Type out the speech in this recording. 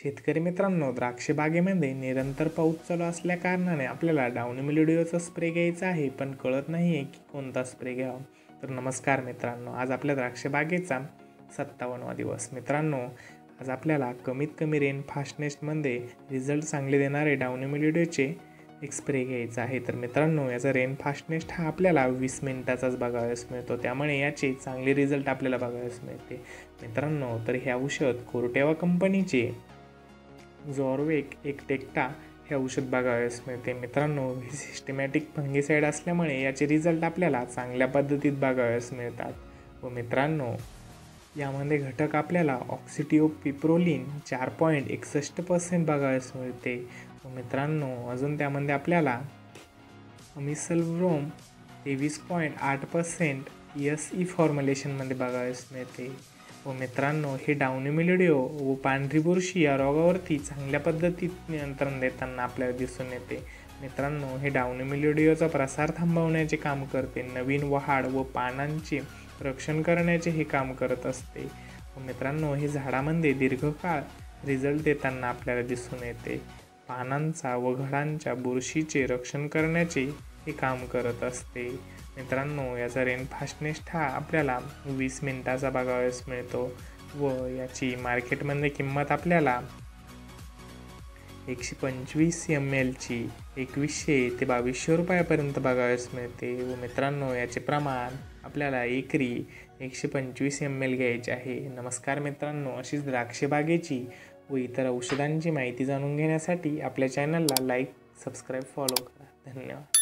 शेतकरी मित्रांनो, द्राक्ष बागेमध्ये निरंतर पाऊस चालू असल्या कारणाने आपल्याला डाउनी मिल्ड्यूचा स्प्रे घ्यायचा आहे, पण कळत नाही आहे की कोणता स्प्रे घ्यावा. तर नमस्कार मित्रांनो, आज आपल्या द्राक्ष बागेचा 57वा दिवस. मित्रांनो, आज आपल्याला कमीत कमी रेन फास्टनेसमध्ये रिझल्ट चांगले देणारे डाउनी मिल्ड्यूचे एक स्प्रे घ्यायचा आहे. तर मित्रांनो, याचा रेन फास्टनेस हा आपल्याला 20 मिनिटाचाच बघावयास मिळतो, त्यामुळे याचे चांगले रिझल्ट आपल्याला बघावयास मिळते. मित्रांनो, तर हे औषध कोर्टेवा कंपनीचे झॉर्वेक एक टेक्टा हे औषध बघावयास मिळते. मित्रांनो, हे सिस्टमॅटिक फंगिसाईड असल्यामुळे याचे रिझल्ट आपल्याला चांगल्या पद्धतीत बघावयास मिळतात. व मित्रांनो, यामध्ये घटक आपल्याला ऑक्सिटिओपिप्रोलिन 4.61% बघावयास मिळते. व मित्रांनो, अजून त्यामध्ये आपल्याला अमिसल्व्रोम 23.8% SE फॉर्म्युलेशनमध्ये बघावयास मिळते. व मित्रांनो, हे डाउनी मिल्ड्यू व पांढरी बुरशी या रोगावरती चांगल्या पद्धतीत नियंत्रण देताना आपल्याला दिसून येते. मित्रांनो, हे डाउनी मिल्ड्यूचा प्रसार थांबवण्याचे काम करते, नवीन वाढ व पानांचे रक्षण करण्याचे हे काम करत असते. व मित्रांनो, हे झाडामध्ये दीर्घकाळ रिझल्ट देताना आपल्याला दिसून येते. पानांचा व घडांच्या बुरशीचे रक्षण करण्याचे हे काम करत असते. मित्रांनो, याचा रेन फास्टनेस हा आपल्याला 20 मिनिटाचा बघावयास मिळतो व याची मार्केटमध्ये किंमत आपल्याला 125 ml ची 2100 ते 2200 रुपयापर्यंत बघावयास मिळते. व मित्रांनो, याचे प्रमाण आपल्याला एकरी 125 ml घ्यायचे आहे. नमस्कार मित्रांनो, अशीच द्राक्ष बागेची व इतर औषधांची माहिती जाणून घेण्यासाठी आपल्या चॅनलला लाईक, सबस्क्राईब, फॉलो करा. धन्यवाद.